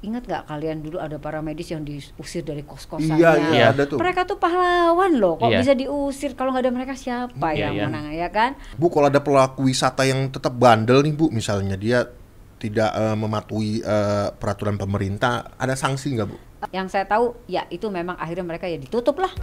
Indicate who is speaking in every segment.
Speaker 1: Ingat nggak kalian dulu ada para medis yang diusir dari kos-kosannya?
Speaker 2: Iya, ada tuh.
Speaker 1: Mereka tuh pahlawan loh, kok
Speaker 3: Iya.
Speaker 1: bisa diusir? Kalau nggak ada mereka siapa yang menang, ya kan?
Speaker 2: Bu, kalau ada pelaku wisata yang tetap bandel nih Bu, misalnya dia tidak mematuhi peraturan pemerintah, ada sanksi nggak Bu?
Speaker 1: Yang saya tahu ya itu memang akhirnya mereka ya ditutup lah.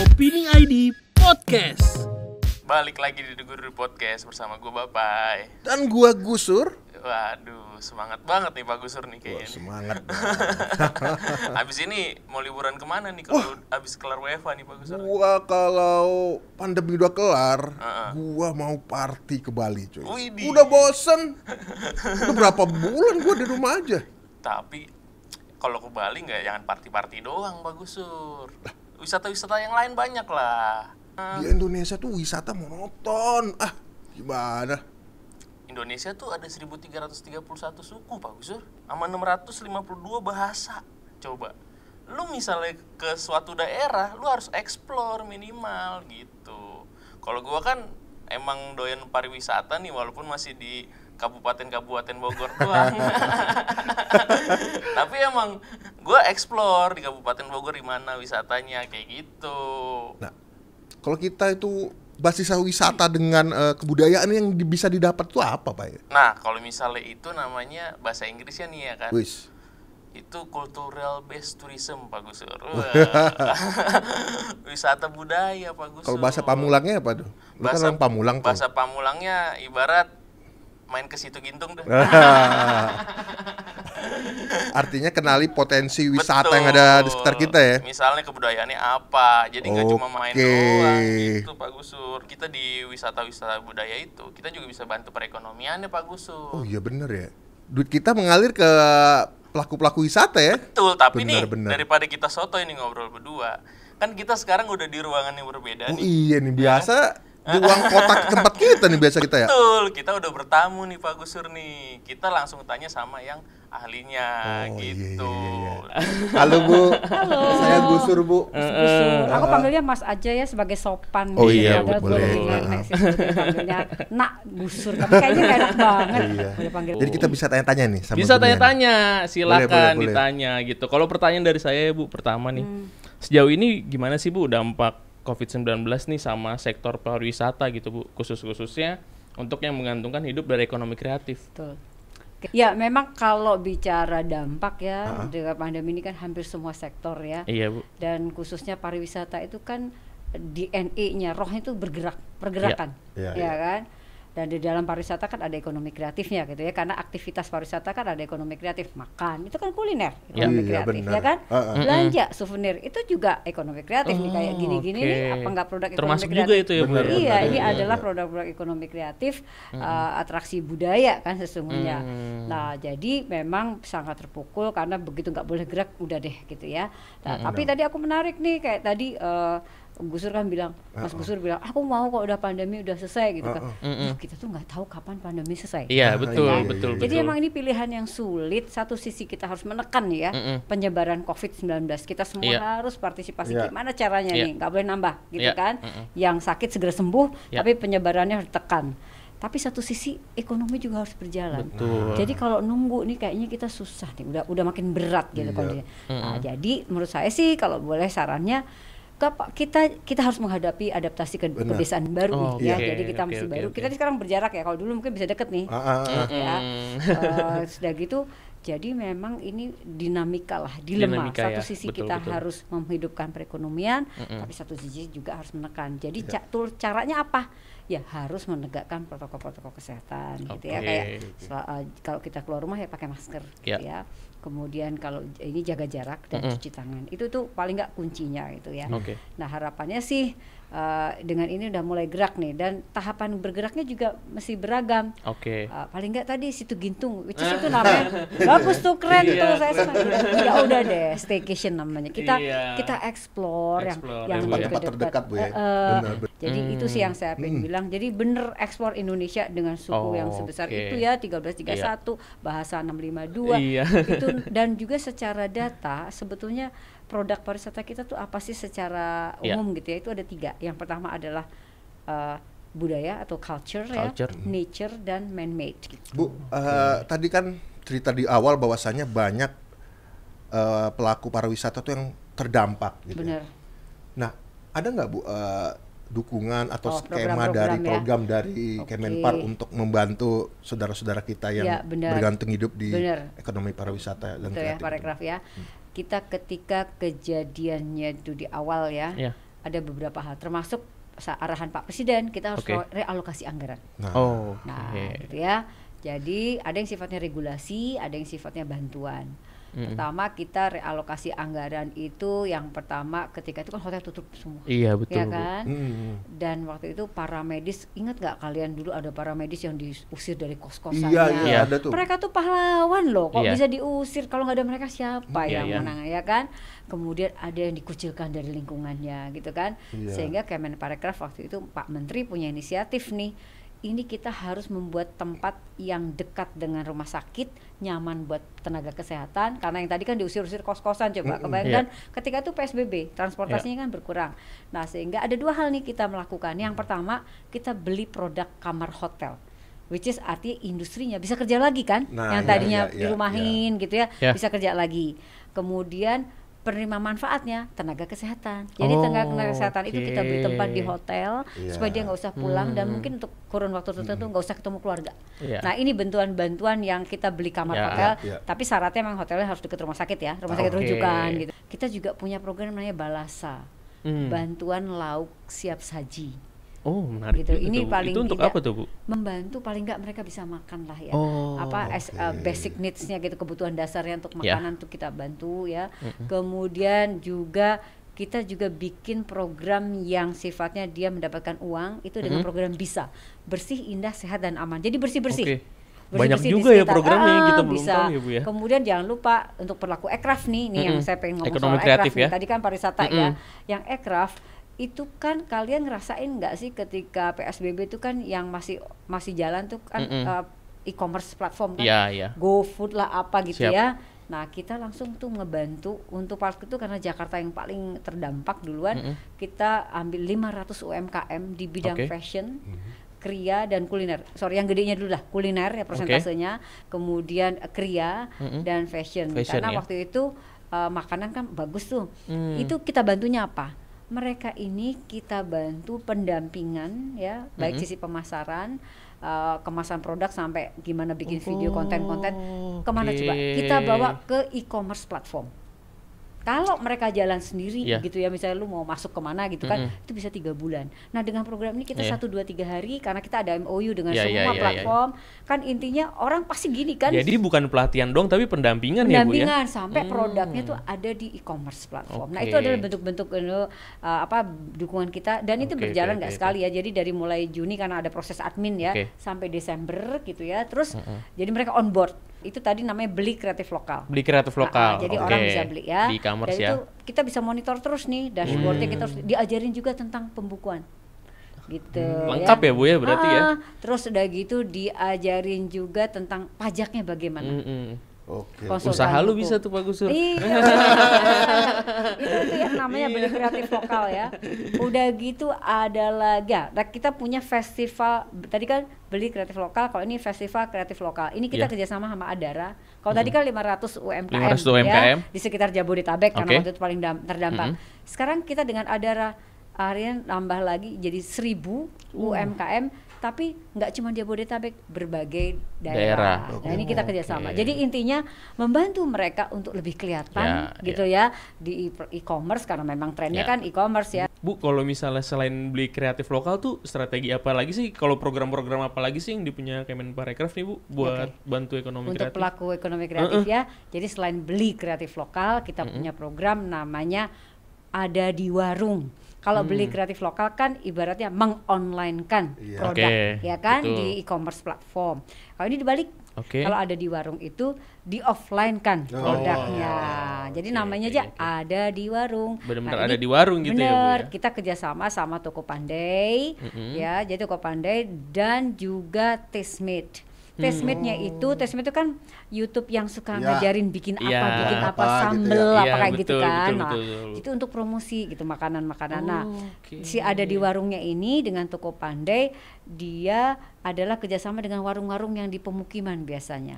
Speaker 4: Opini ID Podcast.
Speaker 3: Balik lagi di The Guru Podcast bersama gue Bapai.
Speaker 2: Dan gua Gusur.
Speaker 3: Waduh, semangat banget nih Pak Gusur nih kayaknya.
Speaker 2: Semangat.
Speaker 3: Habis ini mau liburan kemana nih kalau habis kelar WFH nih Pak Gusur?
Speaker 2: Gua kalau pandemi udah kelar, gua mau party ke Bali, coy.
Speaker 3: Widih.
Speaker 2: Udah bosen. Udah berapa bulan gua di rumah aja.
Speaker 3: Tapi kalau ke Bali nggak jangan party-party doang Pak Gusur. Wisata-wisata yang lain banyak lah.
Speaker 2: Di Indonesia tuh wisata monoton. Gimana?
Speaker 3: Indonesia tuh ada 1331 suku Pak Gusur sama 652 bahasa. Coba lu misalnya ke suatu daerah lu harus explore minimal gitu. Kalau gua kan emang doyan pariwisata nih walaupun masih di Kabupaten Bogor doang. Tapi emang gua explore di Kabupaten Bogor di mana wisatanya kayak gitu.
Speaker 2: Nah, kalau kita itu basis wisata dengan kebudayaan yang bisa didapat tuh apa, Pak ya?
Speaker 3: Nah, kalau misalnya itu namanya bahasa Inggrisnya nih ya kan.
Speaker 2: Wis.
Speaker 3: Itu cultural based tourism Pak Gusur. Wisata budaya Pak Gusur.
Speaker 2: Kalau bahasa Pamulangnya apa tuh? Lu kan orang Pamulang tuh.
Speaker 3: Bahasa Pamulangnya ibarat main ke situ gintung dah.
Speaker 2: Artinya kenali potensi wisata yang ada di sekitar kita ya.
Speaker 3: Misalnya kebudayaannya apa. Jadi nggak cuma main doang gitu Pak Gusur. Kita di wisata-wisata budaya itu kita juga bisa bantu perekonomiannya Pak Gusur.
Speaker 2: Oh iya bener ya. Duit kita mengalir ke pelaku-pelaku wisata ya.
Speaker 3: Betul, tapi
Speaker 2: bener.
Speaker 3: daripada kita soto ini ngobrol berdua, kan kita sekarang udah di ruangan yang berbeda
Speaker 2: Oh
Speaker 3: nih.
Speaker 2: iya nih biasa di ruang kotak tempat kita nih biasa kita ya.
Speaker 3: Betul, kita udah bertamu nih Pak Gusur nih. Kita langsung tanya sama yang ahlinya gitu.
Speaker 2: Iya. Halo Bu.
Speaker 1: Halo.
Speaker 2: Saya Gusur Bu.
Speaker 1: Gusur. Aku panggilnya Mas aja ya sebagai sopan.
Speaker 2: Oh iya,
Speaker 1: Padahal
Speaker 2: boleh.
Speaker 1: gue nenek sih panggilnya Nak Gusur. Tapi kayaknya gak enak banget.
Speaker 2: Iya.
Speaker 1: Boleh panggil.
Speaker 2: Jadi kita bisa tanya-tanya nih sama
Speaker 4: Bisa
Speaker 2: Bu Dian.
Speaker 4: tanya-tanya, silakan
Speaker 2: Boleh.
Speaker 4: ditanya gitu. Kalau pertanyaan dari saya Bu, pertama nih. Sejauh ini gimana sih Bu dampak COVID-19 nih sama sektor pariwisata gitu Bu, khususnya untuk yang menggantungkan hidup dari ekonomi kreatif.
Speaker 1: Betul. Ya memang kalau bicara dampak ya dengan pandemi ini kan hampir semua sektor ya.
Speaker 4: Iya Bu.
Speaker 1: Dan khususnya pariwisata itu kan DNA-nya, rohnya itu pergerakan,
Speaker 2: Iya.
Speaker 1: ya kan? Dan di dalam pariwisata kan ada ekonomi kreatifnya gitu ya, karena aktivitas pariwisata kan ada ekonomi kreatif, makan itu kan kuliner, ekonomi
Speaker 2: Iya,
Speaker 1: kreatif
Speaker 2: benar.
Speaker 1: ya kan? Belanja souvenir itu juga ekonomi kreatif nih kayak gini-gini nih, apa enggak produk
Speaker 4: Termasuk
Speaker 1: ekonomi
Speaker 4: juga
Speaker 1: kreatif?
Speaker 4: itu ya Bu.
Speaker 1: Iya, ini adalah produk-produk ekonomi kreatif, atraksi budaya kan sesungguhnya. Nah, jadi memang sangat terpukul karena begitu nggak boleh gerak udah deh gitu ya. Nah, tapi tadi aku menarik nih kayak tadi Gusur kan bilang, Mas Gusur bilang, aku mau kok udah pandemi udah selesai gitu kan. Duh, kita tuh nggak tahu kapan pandemi selesai.
Speaker 4: Iya, betul,
Speaker 1: Kan?
Speaker 4: betul.
Speaker 1: Jadi emang ini pilihan yang sulit. Satu sisi kita harus menekan ya penyebaran COVID-19. Kita semua harus partisipasi. Gimana caranya nih? Nggak boleh nambah gitu kan. Yang sakit segera sembuh, tapi penyebarannya harus tekan. Tapi satu sisi ekonomi juga harus berjalan.
Speaker 4: Betul.
Speaker 1: Jadi kalau nunggu nih kayaknya kita susah nih, udah makin berat gitu kondisinya. Nah, jadi menurut saya sih kalau boleh sarannya kita harus menghadapi adaptasi ke kebiasaan baru nih ya. Jadi kita mesti baru. Kita sekarang berjarak ya. Kalau dulu mungkin bisa deket nih. Ya. Sudah gitu. Jadi memang ini dinamika lah, dilema. Satu sisi kita harus menghidupkan perekonomian, tapi satu sisi juga harus menekan. Jadi caranya apa? Ya harus menegakkan protokol-protokol kesehatan gitu ya. Kayak kalau kita keluar rumah ya pakai masker gitu ya. Kemudian kalau ini jaga jarak dan cuci tangan. Itu tuh paling nggak kuncinya gitu ya. Nah, harapannya sih dengan ini udah mulai gerak nih dan tahapan bergeraknya juga masih beragam. Paling nggak tadi situ gintung, which is itu namanya bagus tuh, keren tuh, saya senang. Ya udah deh, staycation namanya. Kita explore yang
Speaker 2: tempat terdekat Bu ya.
Speaker 1: Jadi itu sih yang saya pengen bilang. Jadi bener explore Indonesia dengan suku yang sebesar itu ya, 1331, bahasa 652 itu, dan juga secara data sebetulnya produk pariwisata kita tuh apa sih secara umum gitu ya, itu ada 3. Yang pertama adalah budaya atau culture. Ya, nature dan man-made. Gitu.
Speaker 2: Bu, tadi kan cerita di awal bahwasannya banyak pelaku pariwisata tuh yang terdampak gitu.
Speaker 1: Benar.
Speaker 2: Nah, ada nggak Bu dukungan atau skema dari program dari Kemenpar untuk membantu saudara-saudara kita yang bergantung hidup di ekonomi pariwisata dan kreatif?
Speaker 1: Parekraf ya. Kita ketika kejadiannya itu di awal ya, ada beberapa hal termasuk arahan Pak Presiden kita harus realokasi anggaran. Gitu ya. Jadi ada yang sifatnya regulasi, ada yang sifatnya bantuan. Pertama kita realokasi anggaran itu yang pertama ketika itu kan hotel tutup semua.
Speaker 4: Iya betul.
Speaker 1: Ya kan? Dan waktu itu para medis, ingat nggak kalian dulu ada para medis yang diusir dari kos-kosannya?
Speaker 2: Iya, ada tuh.
Speaker 1: Mereka tuh pahlawan loh, kok bisa diusir? Kalau nggak ada mereka siapa yang menang ya kan? Kemudian ada yang dikucilkan dari lingkungannya gitu kan? Sehingga Kemenparekraf waktu itu Pak Menteri punya inisiatif nih. Ini kita harus membuat tempat yang dekat dengan rumah sakit, nyaman buat tenaga kesehatan, karena yang tadi kan diusir-usir kos-kosan, coba kebayangkan ketika itu PSBB, transportasinya kan berkurang. Nah sehingga ada dua hal nih kita melakukan. Yang pertama kita beli produk kamar hotel, which is artinya industrinya bisa kerja lagi kan, yang tadinya dirumahin gitu ya, bisa kerja lagi. Kemudian penerima manfaatnya tenaga kesehatan. Jadi tenaga kesehatan itu kita beri tempat di hotel supaya dia nggak usah pulang dan mungkin untuk kurun waktu tertentu nggak usah ketemu keluarga. Nah ini bantuan-bantuan yang kita beli kamar hotel, tapi syaratnya memang hotelnya harus dekat rumah sakit ya, rumah sakit rujukan gitu. Kita juga punya program namanya Balasa, bantuan lauk siap saji.
Speaker 4: Oh menarik.
Speaker 1: Gitu. Ini paling
Speaker 4: itu untuk apa tuh Bu?
Speaker 1: Membantu paling nggak mereka bisa makan lah ya. Basic needs-nya gitu, kebutuhan dasarnya untuk makanan tuh kita bantu ya. Kemudian juga kita juga bikin program yang sifatnya dia mendapatkan uang itu dengan program BISA, bersih, indah, sehat dan aman. Jadi bersih-bersih.
Speaker 4: Banyak juga ya programnya yang kita belum tahu ya Bu ya.
Speaker 1: Kemudian jangan lupa untuk pelaku ekraf nih yang saya pengen ngomong soal ekraf nih. Tadi kan pariwisata ya. Yang ekraf itu kan kalian ngerasain nggak sih ketika PSBB itu kan yang masih jalan tuh kan e-commerce platform kan, GoFood lah apa gitu ya. Nah kita langsung tuh ngebantu untuk part itu karena Jakarta yang paling terdampak duluan, kita ambil 500 UMKM di bidang fashion, kria dan kuliner. Sorry yang gedenya dulu lah, kuliner ya persentasenya, kemudian kria dan fashion. Karena waktu itu makanan kan bagus tuh. Itu kita bantunya apa? Mereka ini kita bantu pendampingan ya, baik sisi pemasaran, kemasan produk sampai gimana bikin video konten-konten, kemana coba kita bawa ke e-commerce platform. Kalau mereka jalan sendiri gitu ya, misalnya lu mau masuk kemana gitu kan, itu bisa 3 bulan. Nah dengan program ini kita 1-2-3 hari karena kita ada MOU dengan semua platform. Kan intinya orang pasti gini kan.
Speaker 4: Jadi bukan pelatihan dong tapi pendampingan ya Bu ya?
Speaker 1: Pendampingan sampai produknya tuh ada di e-commerce platform. Nah itu adalah bentuk-bentuk dukungan kita dan itu berjalan nggak sekali ya. Jadi dari mulai Juni karena ada proses admin ya sampai Desember gitu ya. Terus jadi mereka on board. Itu tadi namanya beli kreatif lokal.
Speaker 4: Beli kreatif lokal.
Speaker 1: Jadi orang bisa beli ya.
Speaker 4: Di e-commerce
Speaker 1: dan itu kita bisa monitor terus nih dashboardnya, kita harus diajarin juga tentang pembukuan. Gitu.
Speaker 4: Lengkap ya Bu ya berarti ya.
Speaker 1: Terus udah gitu diajarin juga tentang pajaknya bagaimana.
Speaker 2: Usaha
Speaker 4: lu bisa tuh Pak Gusur.
Speaker 1: Iya. itu yang namanya beli kreatif lokal ya. Udah gitu ada lagi. Nah, kita punya festival. Tadi kan beli kreatif lokal. Kalau ini festival kreatif lokal. Ini kita kerjasama sama Adara. Kalau tadi kan 500 UMKM, ya, di sekitar Jabodetabek karena waktu itu paling terdampak. Sekarang kita dengan Adara harian nambah lagi jadi 1000 UMKM. Tapi nggak cuma Jabodetabek, berbagai daerah. Nah ini kita kerjasama. Jadi intinya membantu mereka untuk lebih kelihatan gitu ya di e-commerce karena memang trennya kan e-commerce ya.
Speaker 4: Bu, kalau misalnya selain beli kreatif lokal tuh strategi apa lagi sih? Kalau program-program apa lagi sih yang dipunya Kemenparekraf nih Bu buat bantu ekonomi kreatif?
Speaker 1: Untuk pelaku ekonomi kreatif ya. Jadi selain beli kreatif lokal, kita punya program namanya Ada di Warung. Kalau beli kreatif lokal kan ibaratnya mengonlinekan produk ya kan di e-commerce platform. Kalau ini dibalik. Kalau ada di warung itu di offline kan produknya. Jadi namanya aja ada di warung.
Speaker 4: Benar-benar ada di warung gitu ya Bu ya.
Speaker 1: Kita kerjasama sama Toko Pandai ya. Jadi Toko Pandai dan juga Tastemade. Tastemakes-nya itu kan YouTube yang suka ngajarin bikin apa sambel
Speaker 2: gitu
Speaker 1: apa kayak gitu kan. Betul. Itu untuk promosi gitu makanan-makanan. Nah, si ada di warungnya ini dengan Toko Pandai, dia adalah kerjasama dengan warung-warung yang di pemukiman biasanya.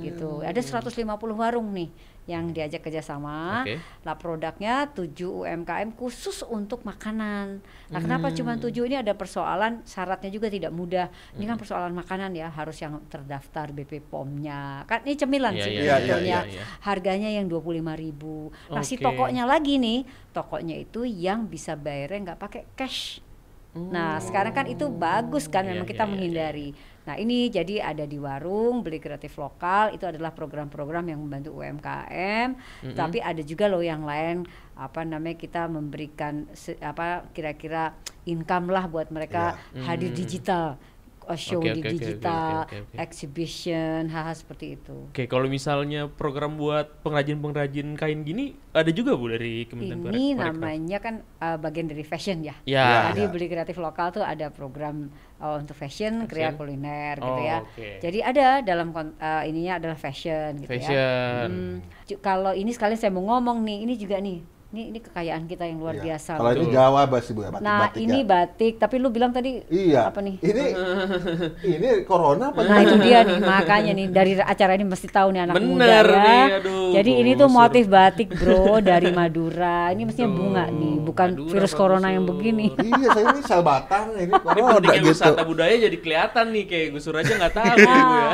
Speaker 1: Gitu. Ada 150 warung nih yang diajak kerjasama. Lah produknya 7 UMKM khusus untuk makanan. Nah, kenapa cuma 7? Ini ada persoalan syaratnya juga tidak mudah. Ini kan persoalan makanan ya, harus yang terdaftar BP POM-nya. Kan ini cemilan sih sebetulnya. Harganya yang 25.000. Nah, si tokonya lagi nih, tokonya itu yang bisa bayarnya nggak pakai cash. Nah, sekarang kan itu bagus kan, memang kita menghindari. Nah, ini jadi ada di warung, beli kreatif lokal, itu adalah program-program yang membantu UMKM. Tapi ada juga loh yang lain, kita memberikan kira-kira income lah buat mereka hadir digital. Show di digital, exhibition, hal-hal seperti itu.
Speaker 4: Oke, kalau misalnya program buat pengrajin-pengrajin kain gini, ada juga Bu dari Kementerian Pariwisata?
Speaker 1: Ini namanya kan bagian dari fashion ya. Jadi beli kreatif lokal tuh ada program untuk fashion, kreatif kuliner gitu ya. Jadi ada dalam ininya adalah fashion gitu ya. Kalau ini sekalian saya mau ngomong nih, ini juga nih. Ini kekayaan kita yang luar biasa.
Speaker 2: Kalau ini Jawa pasti Bu, batik.
Speaker 1: Nah, ini batik, tapi lu bilang tadi apa nih?
Speaker 2: Ini corona apa?
Speaker 1: Nah, itu dia nih, makanya nih dari acara ini mesti tahu nih anak muda ya.
Speaker 4: Nih, aduh,
Speaker 1: jadi ini tuh motif batik, Bro, dari Madura. Ini mestinya bunga nih, bukan Madura, virus corona yang begini.
Speaker 2: Iya, saya ini sel batang ini.
Speaker 4: Ini pentingnya gitu. Wisata budaya jadi kelihatan nih, kayak Gusur aja nggak tahu ya.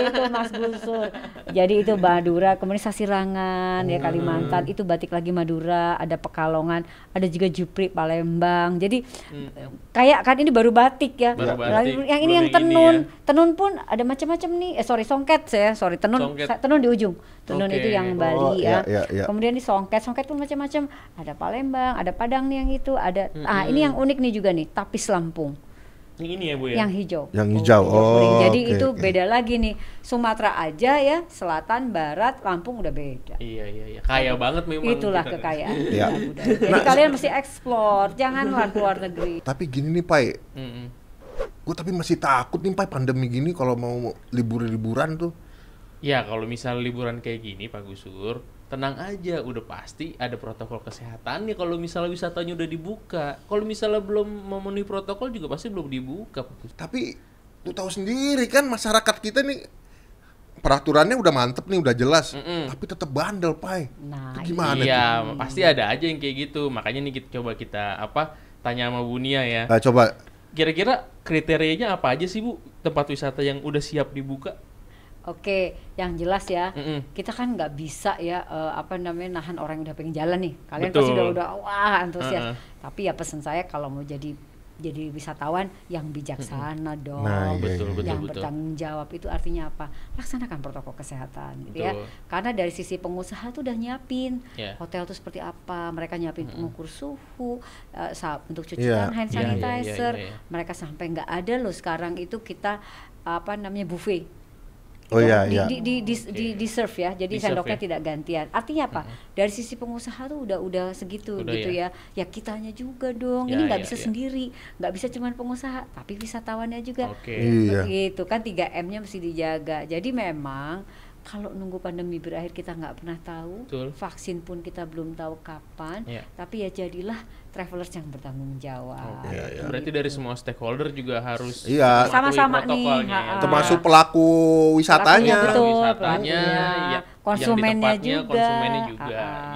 Speaker 1: Itu Mas Gusur. Jadi itu Madura, kemudian Sasirangan ya Kalimantan, itu batik lagi Madura. Ada Pekalongan, ada juga Jupri Palembang. Jadi kayak kan ini baru batik ya. Yang ini yang tenun. Tenun pun ada macam-macam nih. Songket tenun di ujung. Tenun itu yang Bali ya. Kemudian di songket pun macam-macam. Ada Palembang, ada Padang nih yang itu, ada ini yang unik nih juga nih, tapis Lampung.
Speaker 4: Ini ya Bu ya?
Speaker 1: Yang hijau.
Speaker 2: Yang hijau.
Speaker 1: Jadi itu beda lagi nih. Sumatera aja ya, selatan, barat, Lampung udah beda.
Speaker 4: Iya. Kaya banget memang.
Speaker 1: Itulah kekayaan. Jadi kalian mesti explore, janganlah keluar negeri.
Speaker 2: Tapi gini nih, Pai. Gue tapi masih takut nih, Pai, pandemi gini kalau mau liburan tuh.
Speaker 4: Ya, kalau misal liburan kayak gini, Pak Gusur, tenang aja, udah pasti ada protokol kesehatannya kalau misalnya wisatanya udah dibuka. Kalau misalnya belum memenuhi protokol juga pasti belum dibuka.
Speaker 2: Tapi lu tahu sendiri kan masyarakat kita nih peraturannya udah mantep nih, udah jelas. Tapi tetap bandel, Pai.
Speaker 1: Nah,
Speaker 2: itu gimana?
Speaker 4: Iya, pasti ada aja yang kayak gitu. Makanya nih kita tanya sama Bu Nia ya.
Speaker 2: Nah, coba.
Speaker 4: Kira-kira kriterianya apa aja sih Bu tempat wisata yang udah siap dibuka?
Speaker 1: Oke, yang jelas ya, kita kan nggak bisa ya nahan orang yang udah pengen jalan nih. Kalian pasti udah wah antusias. Tapi ya pesan saya kalau mau jadi wisatawan yang bijaksana dong.
Speaker 4: Betul.
Speaker 1: Bertanggung jawab itu artinya apa? Laksanakan protokol kesehatan gitu ya. Karena dari sisi pengusaha tuh udah nyiapin hotel tuh seperti apa, mereka nyiapin pengukur suhu, untuk cuci tangan, hand sanitizer. Mereka sampai nggak ada loh sekarang itu kita buffet. Di serve ya, jadi sendoknya tidak gantian. Artinya apa? Dari sisi pengusaha tuh udah segitu gitu ya. Ya kitanya juga dong. Ini nggak bisa sendiri, nggak bisa cuma pengusaha, tapi wisatawannya juga. Gitu kan 3M-nya mesti dijaga. Jadi memang kalau nunggu pandemi berakhir kita nggak pernah tahu. Vaksin pun kita belum tahu kapan. Tapi ya jadilah travelers yang bertanggung jawab.
Speaker 4: Berarti dari semua stakeholder juga harus
Speaker 1: sama-sama nih,
Speaker 2: termasuk pelaku wisatanya,
Speaker 1: konsumennya juga,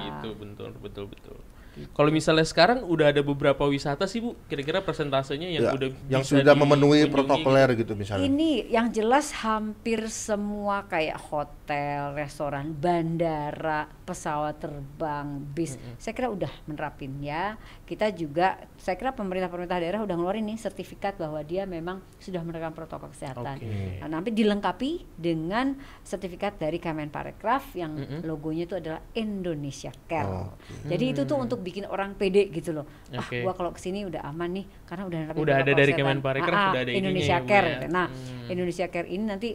Speaker 4: gitu. Betul. Kalau misalnya sekarang udah ada beberapa wisata sih Bu, kira-kira persentasenya yang
Speaker 2: sudah memenuhi protokoler gitu misalnya.
Speaker 1: Ini yang jelas hampir semua kayak hotel, restoran, bandara, pesawat terbang, bis. Saya kira udah menerapin ya. Kita juga, saya kira pemerintah daerah udah ngeluarin nih sertifikat bahwa dia memang sudah menerapkan protokol kesehatan. Nah, nanti dilengkapi dengan sertifikat dari Kemenparekraf yang logonya itu adalah Indonesia Care. Jadi itu tuh untuk bikin orang pede gitu loh. Gua kalau kesini udah aman nih karena udah nerapin
Speaker 4: udah ada dari Kemenparekraf, udah ada
Speaker 1: Indonesia
Speaker 4: ininya,
Speaker 1: Care.
Speaker 4: Ya.
Speaker 1: Nah, Indonesia Care ini nanti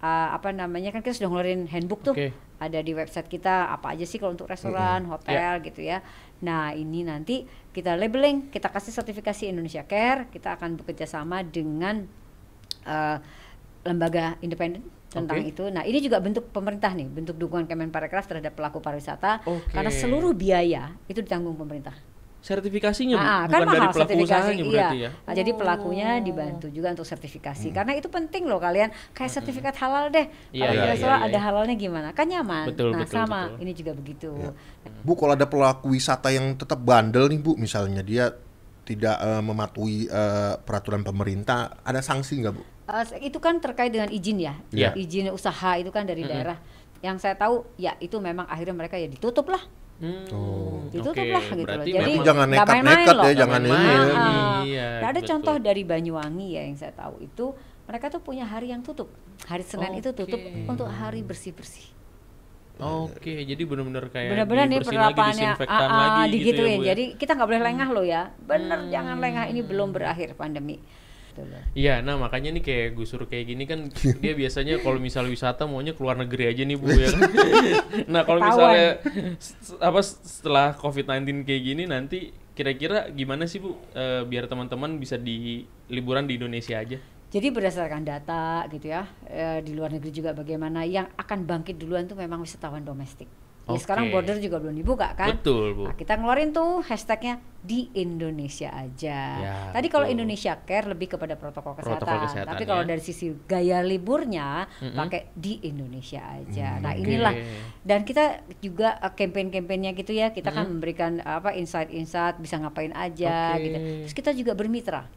Speaker 1: kan kita sudah ngeluarin handbook tuh. Ada di website kita apa aja sih kalau untuk restoran, hotel gitu ya. Nah, ini nanti kita labeling, kita kasih sertifikasi Indonesia Care, kita akan bekerja sama dengan lembaga independen tentang itu. Nah, ini juga bentuk pemerintah nih, bentuk dukungan Kemenparekraf terhadap pelaku pariwisata, karena seluruh biaya itu ditanggung pemerintah.
Speaker 4: Sertifikasinya bukan
Speaker 1: kan
Speaker 4: dari
Speaker 1: mahal
Speaker 4: pelaku usahanya berarti ya?
Speaker 1: Nah, jadi pelakunya dibantu juga untuk sertifikasi, karena itu penting loh kalian, kayak sertifikat halal deh, kalau ada halalnya gimana, kan nyaman. Betul. Ini juga begitu.
Speaker 2: Bu, kalau ada pelaku wisata yang tetap bandel nih Bu, misalnya dia tidak mematuhi peraturan pemerintah, ada sanksi nggak Bu?
Speaker 1: Itu kan terkait dengan izin ya, izin usaha itu kan dari daerah. Yang saya tahu ya itu memang akhirnya mereka ya ditutup lah. Ditutup lah gitu loh. Jadi
Speaker 2: jangan nekat-nekat ya, jangan ini.
Speaker 1: Ada contoh dari Banyuwangi ya yang saya tahu itu mereka tuh punya hari yang tutup. Hari Senin itu tutup untuk hari bersih-bersih.
Speaker 4: Jadi benar-benar kayak
Speaker 1: benar-benar nih penerapannya digituin.
Speaker 4: Ya,
Speaker 1: jadi kita nggak boleh lengah loh ya. Bener, jangan lengah, ini belum berakhir pandemi.
Speaker 4: Iya, nah makanya nih kayak Gusur kayak gini kan dia biasanya kalau misal wisata maunya keluar negeri aja nih Bu ya kan. Nah kalau misalnya setelah COVID-19 kayak gini nanti kira-kira gimana sih Bu biar teman-teman bisa di liburan di Indonesia aja?
Speaker 1: Jadi berdasarkan data gitu ya, di luar negeri juga bagaimana yang akan bangkit duluan tuh memang wisatawan domestik. Ya sekarang border juga belum dibuka kan?
Speaker 4: Betul Bu.
Speaker 1: Nah, kita ngeluarin tuh hashtagnya di Indonesia aja. Ya, tadi kalau Indonesia Care lebih kepada protokol kesehatan. Tapi kalau dari sisi gaya liburnya pakai di Indonesia aja. Nah inilah, dan kita juga campaign-campaignnya gitu ya, kita kan memberikan insight-insight bisa ngapain aja gitu. Terus kita juga bermitra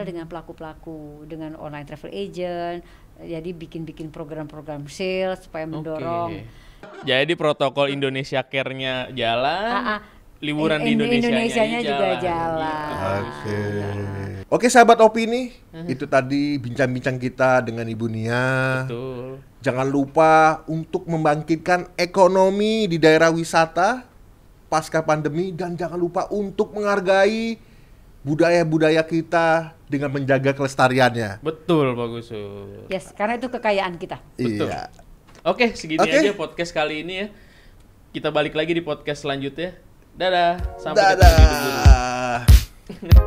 Speaker 1: dengan pelaku-pelaku, dengan online travel agent, jadi bikin program-program sales supaya mendorong.
Speaker 4: Jadi protokol Indonesia Care-nya jalan, liburan di Indonesia-nya
Speaker 1: juga jalan.
Speaker 2: Oke, sahabat opini, itu tadi bincang-bincang kita dengan Ibu Nia.
Speaker 4: Betul.
Speaker 2: Jangan lupa untuk membangkitkan ekonomi di daerah wisata pasca pandemi, dan jangan lupa untuk menghargai budaya-budaya kita dengan menjaga kelestariannya.
Speaker 4: Betul, Pak Gusur.
Speaker 1: Yes, karena itu kekayaan kita.
Speaker 4: Betul.
Speaker 2: Iya.
Speaker 4: Oke, segini aja podcast kali ini ya. Kita balik lagi di podcast selanjutnya. Dadah. Sampai ketemu.